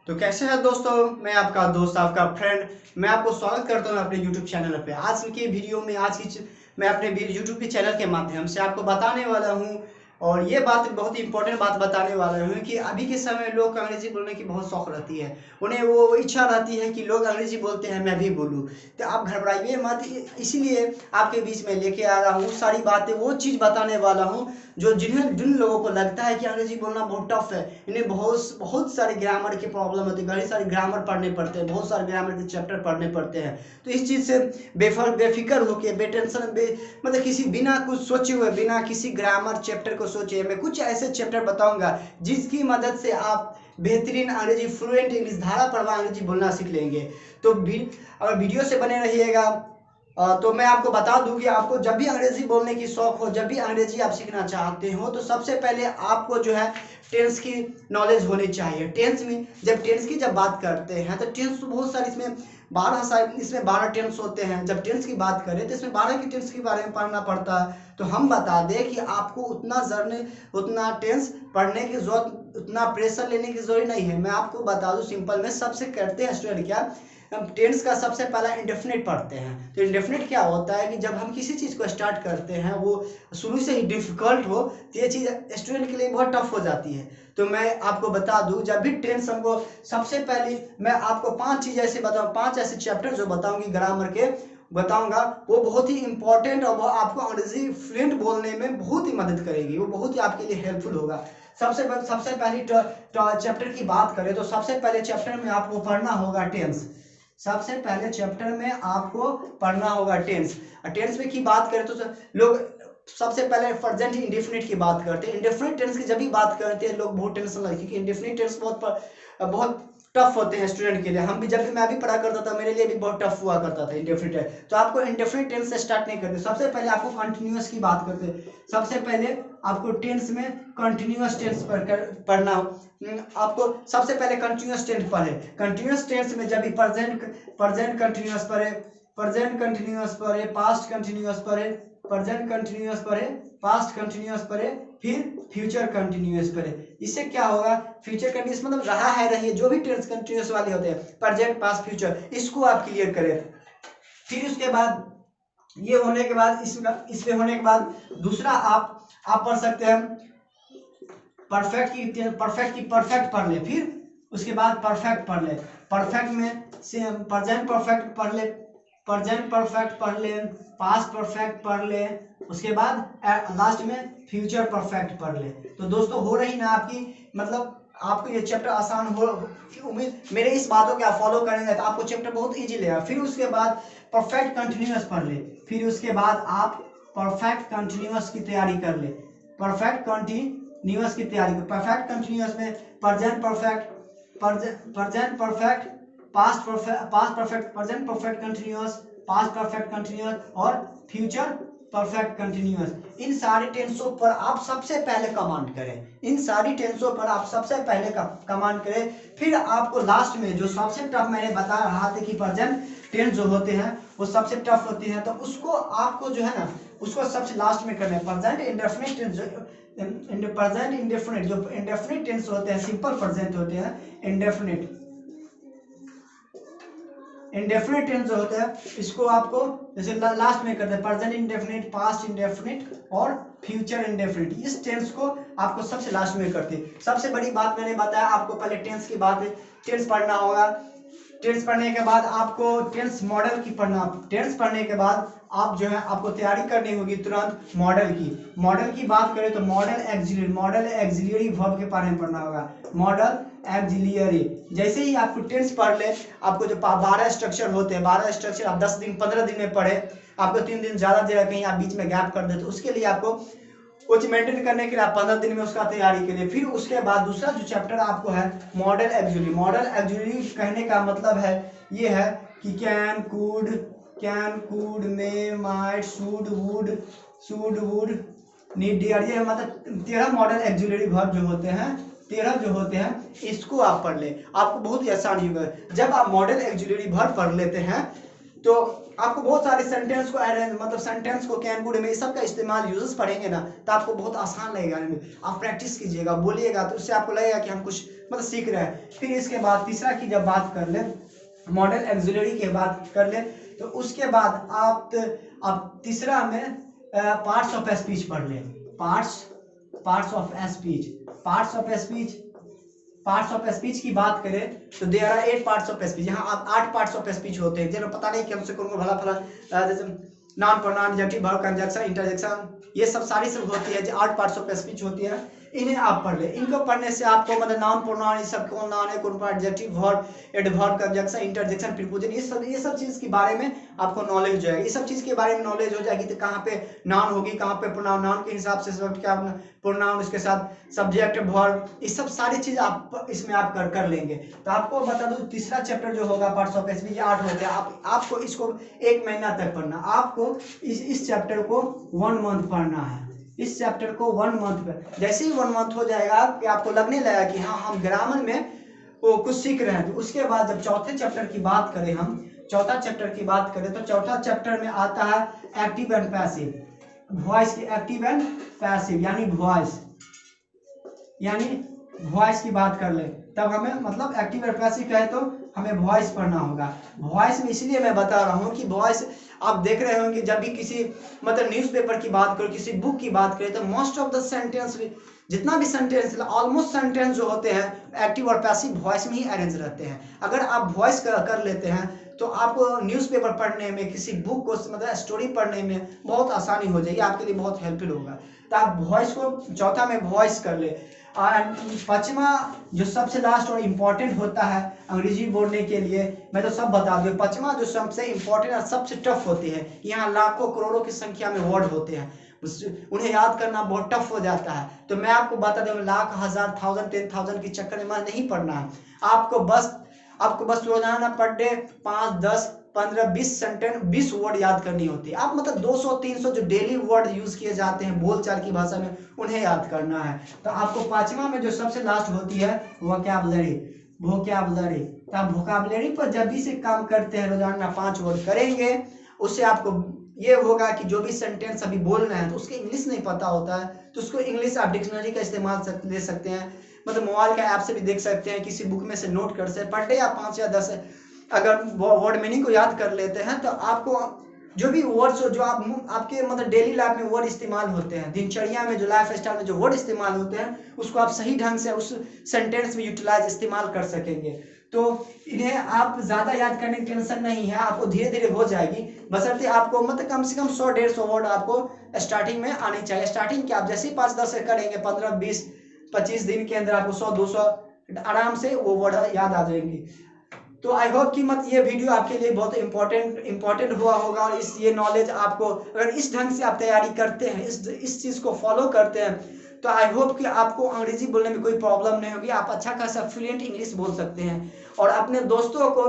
तो कैसे हैं दोस्तों। मैं आपका दोस्त आपका फ्रेंड मैं आपको स्वागत करता हूं अपने YouTube चैनल पे। आज की वीडियो में मैं अपने YouTube के चैनल के माध्यम से आपको बताने वाला हूं और ये बात बहुत ही इंपॉर्टेंट बात बताने वाला हूं कि अभी के समय में लोग अंग्रेजी बोलने की बहुत शौक रहती है। उन्हें वो इच्छा रहती है कि लोग अंग्रेजी बोलते हैं मैं भी बोलूँ। तो आप घबराइए मत, इसीलिए आपके बीच में लेके आ रहा हूँ सारी बातें, वो चीज़ बताने वाला हूँ जो जिन लोगों को लगता है कि अंग्रेजी बोलना बहुत टफ है। इन्हें बहुत बहुत सारे ग्रामर की प्रॉब्लम होती है, बहुत सारे ग्रामर पढ़ने पड़ते हैं, बहुत सारे ग्रामर के चैप्टर पढ़ने पड़ते हैं। तो इस चीज़ से बेफिक्र होकर बेटेंशन मतलब किसी बिना कुछ सोचे हुए, बिना किसी ग्रामर चैप्टर को सोचे मैं कुछ ऐसे चैप्टर बताऊंगा जिसकी मदद से आप बेहतरीन अंग्रेजी फ्लुएंट इंग्लिश धारा प्रवाह अंग्रेजी बोलना सीख लेंगे। तो अगर वीडियो से बने रहिएगा। तो मैं आपको बता दूं कि आपको जब भी अंग्रेजी बोलने की शौक हो, जब भी अंग्रेजी आप सीखना चाहते हो, तो सबसे पहले आपको जो है टेंस की नॉलेज होनी चाहिए। टेंस में जब टेंस की जब बात करते हैं तो टेंस तो बहुत सारे इसमें 12 टेंस होते हैं। जब टेंस की बात करें तो इसमें 12 की टेंस के बारे में पढ़ना पड़ता है। तो हम बता दें कि आपको उतना टेंस पढ़ने की जरूरत, उतना प्रेशर लेने की जरूरत नहीं है। मैं आपको बता दूं सिंपल में सबसे करते हैं स्टूडेंट क्या, हम टेंस का सबसे पहला इंडेफिनिट पढ़ते हैं। तो इंडेफिनिट क्या होता है कि जब हम किसी चीज़ को स्टार्ट करते हैं वो शुरू से ही डिफिकल्ट हो तो ये चीज़ स्टूडेंट के लिए बहुत टफ हो जाती है। तो मैं आपको बता दूं जब भी टेंस हमको सबसे पहले मैं आपको 5 चीज़ ऐसे बताऊँ, 5 ऐसे चैप्टर जो बताऊंगी ग्रामर के बताऊंगा, वो बहुत ही इंपॉर्टेंट और वो आपको अंग्रेजी फ्लुएंट बोलने में बहुत ही मदद करेगी, वो बहुत ही आपके लिए हेल्पफुल होगा। सबसे पहली चैप्टर की बात करें तो सबसे पहले चैप्टर में आपको पढ़ना होगा टेंस। सबसे पहले चैप्टर में आपको पढ़ना होगा टेंस। टेंस में की बात करें तो लोग सबसे पहले प्रेजेंट इंडेफिनिट की बात करते हैं। इंडेफिनिट टेंस की जब भी बात करते हैं लोग बहुत टेंशन लगती है क्योंकि इंडेफिनिट टेंस बहुत टफ होते हैं स्टूडेंट के लिए। मैं भी पढ़ा करता था, मेरे लिए भी बहुत टफ हुआ करता था इंडेफिनिट टेंस। तो आपको इंडेफिनिट टेंस से स्टार्ट नहीं करते, सबसे पहले आपको कंटिन्यूअस की बात करते हैं। सबसे पहले आपको टेंस में कंटिन्यूअस टेंस पढ़ना। आपको सबसे पहले कंटिन्यूअस टेंस पढ़े। कंटिन्यूअस टेंस में जब भी प्रेजेंट कंटिन्यूअस पढ़े, प्रेजेंट कंटिन्यूअस पढ़े, पास्ट कंटिन्यूअस पढ़े, प्रेजेंट कंटिन्यूअस पढ़े, पास्ट कंटिन्यूअस पढ़े, फिर फ्यूचर कंटिन्यूअस पढ़े। इससे क्या होगा, फ्यूचर कंटिन्यूअस मतलब रहा है रही, जो भी टेंस कंटिन्यूअस वाले होते हैं प्रेजेंट पास्ट फ्यूचर, इसको आप क्लियर करें। फिर उसके बाद ये होने के बाद इसमें होने के बाद दूसरा आप पढ़ सकते हैं परफेक्ट पढ़ ले। फिर उसके बाद परफेक्ट पढ़ ले। परफेक्ट में प्रेजेंट परफेक्ट पढ़ ले, प्रेजेंट परफेक्ट पढ़ ले, पास्ट परफेक्ट पढ़ ले, उसके बाद लास्ट में फ्यूचर परफेक्ट पढ़ ले। तो दोस्तों हो रही ना आपकी, मतलब आपको ये चैप्टर आसान हो, उम्मीद मेरे इस बातों को आप फॉलो करेंगे तो आपको चैप्टर बहुत इजी लगेगा। फिर उसके बाद परफेक्ट कंटिन्यूअस पढ़ ले। फिर उसके बाद आप परफेक्ट कंटिन्यूअस की तैयारी कर ले। परफेक्ट कंटिन्यूअस की तैयारी कर, परफेक्ट कंटिन्यूअस में present perfect, present perfect, past perfect, present perfect continuous, past perfect continuous और फ्यूचर परफेक्ट कंटिन्यूअस। इन सारी टेंसों पर आप सबसे पहले कमांड करें। इन सारी टेंसों पर आप सबसे पहले कमांड करें। फिर आपको लास्ट में जो सबसे टफ मैंने बता रहा था कि प्रेजेंट टेंस जो होते हैं वो सबसे टफ होती है, तो उसको आपको जो है ना उसको सबसे लास्ट में करना है। Present indefinite tense present indefinite जो इंडेफिनिट टेंस होते हैं, सिंपल प्रेजेंट होते हैं, इंडेफिनिट इंडेफिनिट टेंस जो होता है इसको आपको जैसे लास्ट में करते हैं प्रेजेंट इंडेफिनिट, पास्ट इंडेफिनिट और फ्यूचर इंडेफिनिट। इस टेंस को आपको सबसे लास्ट में करते हैं। सबसे बड़ी बात मैंने बताया आपको, पहले टेंस की बात है, टेंस पढ़ना होगा। टेंस पढ़ने के बाद आपको टेंस मॉडल की पढ़ना। टेंस पढ़ने के बाद आप जो है आपको तैयारी करनी होगी तुरंत मॉडल की। मॉडल की बात करें तो मॉडल एक्सिलियरी वर्ब के बारे में पढ़ना होगा। मॉडल एक्सिलियरी जैसे ही आपको टेंस पढ़ ले, आपको जो 12 स्ट्रक्चर होते हैं, 12 स्ट्रक्चर आप 10 दिन 15 दिन में पढ़े, आपको 3 दिन ज़्यादा दे रहा, कहीं आप बीच में गैप कर दे, तो उसके लिए आपको कुछ मेंटेन करने के लिए आप 15 दिन में उसका तैयारी के लिए। फिर उसके बाद दूसरा जो चैप्टर आपको है मॉडल एक्सिलरी। मॉडल एक्सिलरी कहने का मतलब है ये है कि can could may might should would need dear, ये मतलब 13 मॉडल एक्सिलरी वर्ब जो होते हैं, 13 जो होते हैं, इसको आप पढ़ ले, आपको बहुत ही आसानी होगा। जब आप मॉडल एक्सिलरी वर्ब पढ़ लेते हैं तो आपको बहुत सारे सेंटेंस को मतलब सेंटेंस को कैन कुड में सब का इस्तेमाल यूजेस पढ़ेंगे ना, तो आपको बहुत आसान लगेगा। आप प्रैक्टिस कीजिएगा, बोलिएगा, तो उससे आपको लगेगा कि हम कुछ मतलब सीख रहे हैं। फिर इसके बाद तीसरा की जब बात कर ले, मॉडल एक्सिलरी की बात कर ले, तो उसके बाद आप तीसरा में पार्ट्स ऑफ स्पीच पढ़ ले। Parts of speech parts of speech की बात करें तो there are 8 parts of speech. यहाँ आप 8 पार्ट्स ऑफ स्पीच होते हैं, जिन्हें पता नहीं कि हमसे कौन को भला फला, जैसे noun pronoun adjective verb conjunction interjection, ये सब सारी सब होती है जो 8 पार्ट्स ऑफ स्पीच होती है। इन्हें आप पढ़ ले। इनको पढ़ने से आपको मतलब नाउन प्रोनाउन, ये सब कौन नाउन है, कौन adjective verb adverb conjunction interjection preposition, ये सब चीज के बारे में आपको नॉलेज हो जाएगी। ये सब चीज के बारे में नॉलेज हो जाएगी तो कहाँ पे नाउन होगी, कहाँ पे प्रोनाउन, नाउन के हिसाब से सब क्या प्रोनाउन, उसके साथ सब्जेक्ट वर्ब, ये सब सारी चीज आप इसमें आप कर लेंगे। तो आपको बता दूं तीसरा चैप्टर जो होगा पार्ट्स ऑफ स्पीच, 8 होते हैं। आपको इसको 1 महीना तक पढ़ना। आपको इस चैप्टर को 1 मंथ पढ़ना है। इस चैप्टर को 1 मंथ पर, जैसे ही 1 मंथ हो जाएगा कि आपको लगने लगा कि हाँ हम ग्रामर में वो कुछ सीख रहे हैं, तो उसके बाद जब चौथे चैप्टर की बात करें, हम चौथा चैप्टर की बात करें तो चौथा चैप्टर में आता है एक्टिव एंड पैसिव वॉइस की। एक्टिव एंड पैसिव यानी वॉइस की बात कर ले, तब हमें मतलब एक्टिव और पैसिव कहे तो हमें वॉइस पढ़ना होगा। वॉइस में इसलिए मैं बता रहा हूँ कि वॉइस आप देख रहे होंगे जब भी किसी मतलब न्यूज़पेपर की बात करो, किसी बुक की बात करें, तो मोस्ट ऑफ द सेंटेंस, जितना भी सेंटेंस, ऑलमोस्ट सेंटेंस जो होते हैं एक्टिव और पैसिव वॉइस में ही अरेंज रहते हैं। अगर आप वॉइस कर लेते हैं तो आपको न्यूज़पेपर पढ़ने में, किसी बुक को मतलब स्टोरी पढ़ने में बहुत आसानी हो जाएगी, आपके लिए बहुत हेल्पफुल होगा। तो आप वॉइस को चौथा में वॉइस कर ले। और पांचवा जो सबसे लास्ट और इम्पोर्टेंट होता है अंग्रेजी बोलने के लिए, मैं तो सब बता दूं, पांचवा जो सबसे इम्पोर्टेंट और सबसे टफ होती है, यहाँ लाखों करोड़ों की संख्या में वर्ड होते हैं, उन्हें याद करना बहुत टफ हो जाता है। तो मैं आपको बता दूं, लाख, हजार, 1000, 10,000 के चक्कर में मत नहीं पढ़ना है। आपको बस रोजाना पर डे 5, 10, 15, 20 सेंटेंस, 20 वर्ड याद करनी होती है। आप मतलब 200, 300 जो डेली वर्ड यूज किए जाते हैं बोलचाल की भाषा में, उन्हें याद करना है। तो आपको पांचवा में जो सबसे लास्ट होती है वोकैबुलरी। तो आप वोकैबुलरी पर जब भी से काम करते हैं, रोजाना 5 वर्ड करेंगे, उससे आपको ये होगा कि जो भी सेंटेंस अभी बोल रहे हैं तो उसके इंग्लिश नहीं पता होता है, तो उसको इंग्लिश आप डिक्शनरी का इस्तेमाल ले सकते हैं, मतलब मोबाइल का ऐप से भी देख सकते हैं, किसी बुक में से नोट कर सकते हैं। पर डे आप 5 या 10 अगर वर्ड मीनिंग को याद कर लेते हैं तो आपको जो भी वर्ड्स जो आपके मतलब डेली लाइफ में वर्ड इस्तेमाल होते हैं, दिनचर्या में जो लाइफ स्टाइल में जो वर्ड इस्तेमाल होते हैं, उसको आप सही ढंग से उस सेंटेंस में यूटिलाइज इस्तेमाल कर सकेंगे। तो इन्हें आप ज़्यादा याद करने की टेंशन नहीं है, आपको धीरे धीरे हो जाएगी, बशर्ते आपको मतलब कम से कम 100-150 वर्ड आपको स्टार्टिंग में आनी चाहिए। स्टार्टिंग के आप जैसे ही 5-10 करेंगे, 15, 20, 25 दिन के अंदर आपको 100-200 आराम से वो वर्ड याद आ जाएंगी। तो आई होप कि मत ये वीडियो आपके लिए बहुत इंपॉर्टेंट हुआ होगा, और ये नॉलेज आपको अगर इस ढंग से आप तैयारी करते हैं, इस चीज़ को फॉलो करते हैं, तो आई होप कि आपको अंग्रेजी बोलने में कोई प्रॉब्लम नहीं होगी। आप अच्छा खासा फ्लुएंट इंग्लिश बोल सकते हैं, और अपने दोस्तों को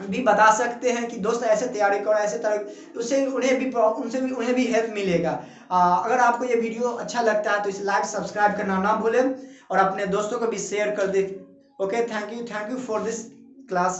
भी बता सकते हैं कि दोस्त ऐसे तैयारी करो, ऐसे तरह, उससे उन्हें भी हेल्प मिलेगा। अगर आपको ये वीडियो अच्छा लगता है तो इसे लाइक सब्सक्राइब करना ना भूलें, और अपने दोस्तों को भी शेयर कर दें। Okay, thank you for this class.